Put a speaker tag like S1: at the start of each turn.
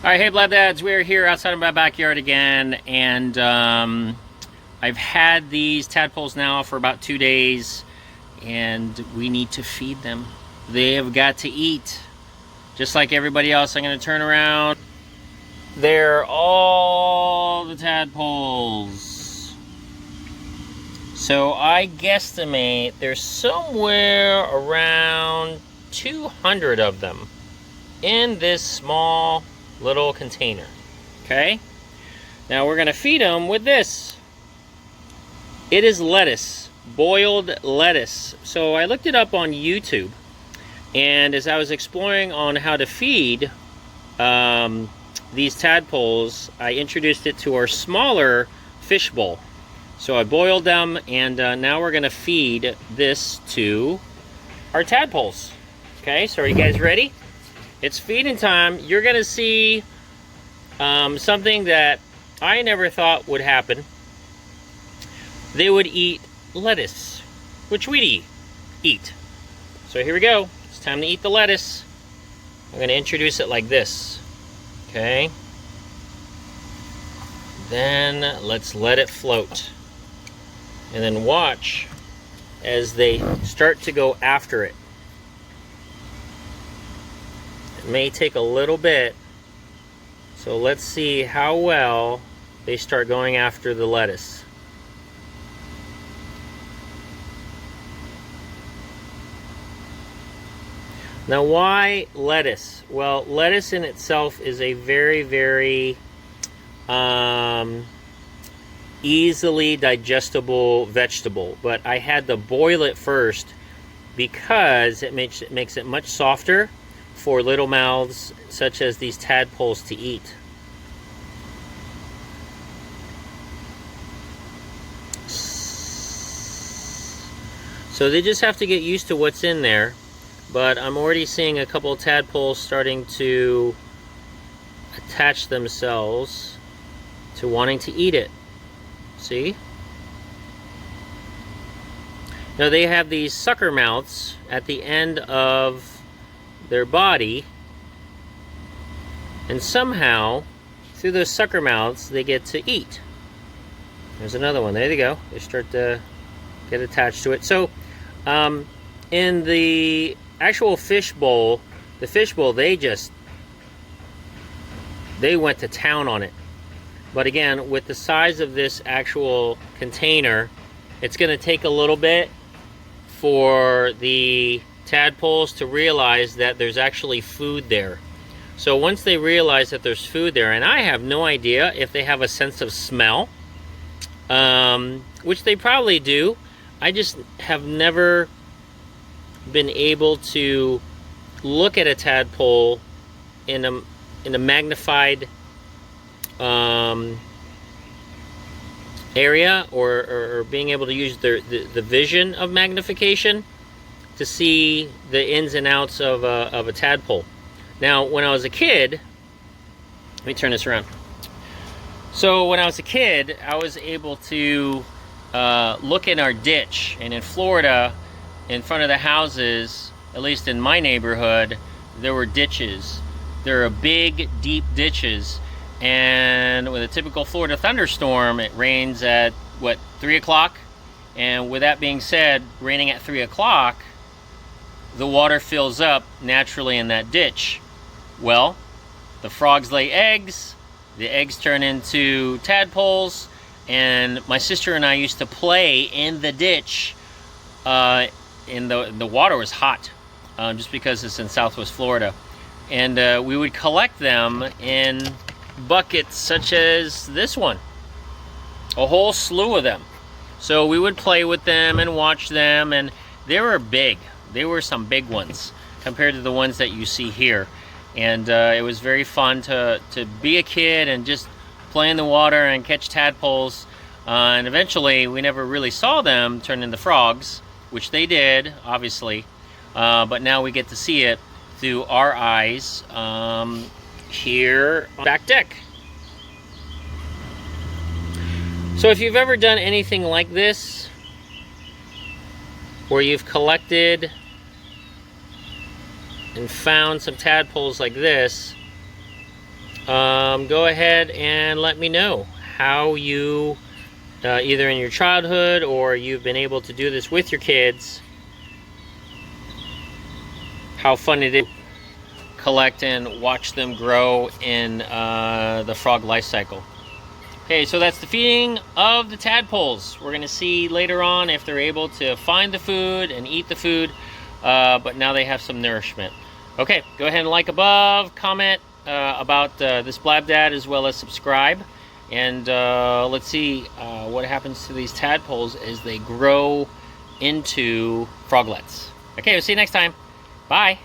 S1: Alright, hey Blood Dads, we're here outside of my backyard again, and I've had these tadpoles now for about 2 days, and we need to feed them. They have got to eat, just like everybody else. I'm going to turn around. They're all the tadpoles. So I guesstimate there's somewhere around 200 of them in this small little container. Okay, now we're gonna feed them with this. It is lettuce, boiled lettuce. So I looked it up on YouTube, and as I was exploring on how to feed these tadpoles, I introduced it to our smaller fish bowl. So I boiled them, and now we're gonna feed this to our tadpoles. Okay, so are you guys ready? It's feeding time. You're gonna see something that I never thought would happen. They would eat lettuce, which we eat. So here we go. It's time to eat the lettuce. I'm gonna introduce it like this. Okay. Then let's let it float. And then watch as they start to go after it. It may take a little bit, so let's see how well they start going after the lettuce. Now, why lettuce? Well, lettuce in itself is a very, very easily digestible vegetable, but I had to boil it first because it makes it much softer for little mouths such as these tadpoles to eat. So they just have to get used to what's in there, but I'm already seeing a couple of tadpoles starting to attach themselves to wanting to eat it. See? Now they have these sucker mouths at the end of their body, and somehow through those sucker mouths they get to eat. There's another one. There they go. They start to get attached to it. So in the actual fish bowl, they went to town on it. But again, with the size of this actual container, it's going to take a little bit for the tadpoles to realize that there's actually food there. So once they realize that there's food there, and I have no idea if they have a sense of smell, which they probably do. I just have never been able to look at a tadpole in a magnified area, or being able to use the vision of magnification to see the ins and outs of a tadpole. Now, when I was a kid, let me turn this around. So when I was a kid, I was able to look in our ditch, and in Florida, in front of the houses, at least in my neighborhood, there were ditches. There are big, deep ditches, and with a typical Florida thunderstorm, it rains at, 3 o'clock? And with that being said, raining at 3 o'clock, the water fills up naturally in that ditch. Well, the frogs lay eggs, the eggs turn into tadpoles, and my sister and I used to play in the ditch. The water was hot, just because it's in Southwest Florida. And we would collect them in buckets such as this one. A whole slew of them. So we would play with them and watch them, and they were big. They were some big ones compared to the ones that you see here. And it was very fun to be a kid and just play in the water and catch tadpoles. And eventually, we never really saw them turn into frogs, which they did, obviously. But now we get to see it through our eyes here on the back deck. So if you've ever done anything like this, where you've collected and found some tadpoles like this, go ahead and let me know how you, either in your childhood or you've been able to do this with your kids, how fun it is to collect and watch them grow in the frog life cycle. Okay, so that's the feeding of the tadpoles. We're going to see later on if they're able to find the food and eat the food, but now they have some nourishment. Okay, go ahead and like above, comment about this Blab Dad, as well as subscribe. And let's see what happens to these tadpoles as they grow into froglets. Okay, we'll see you next time. Bye.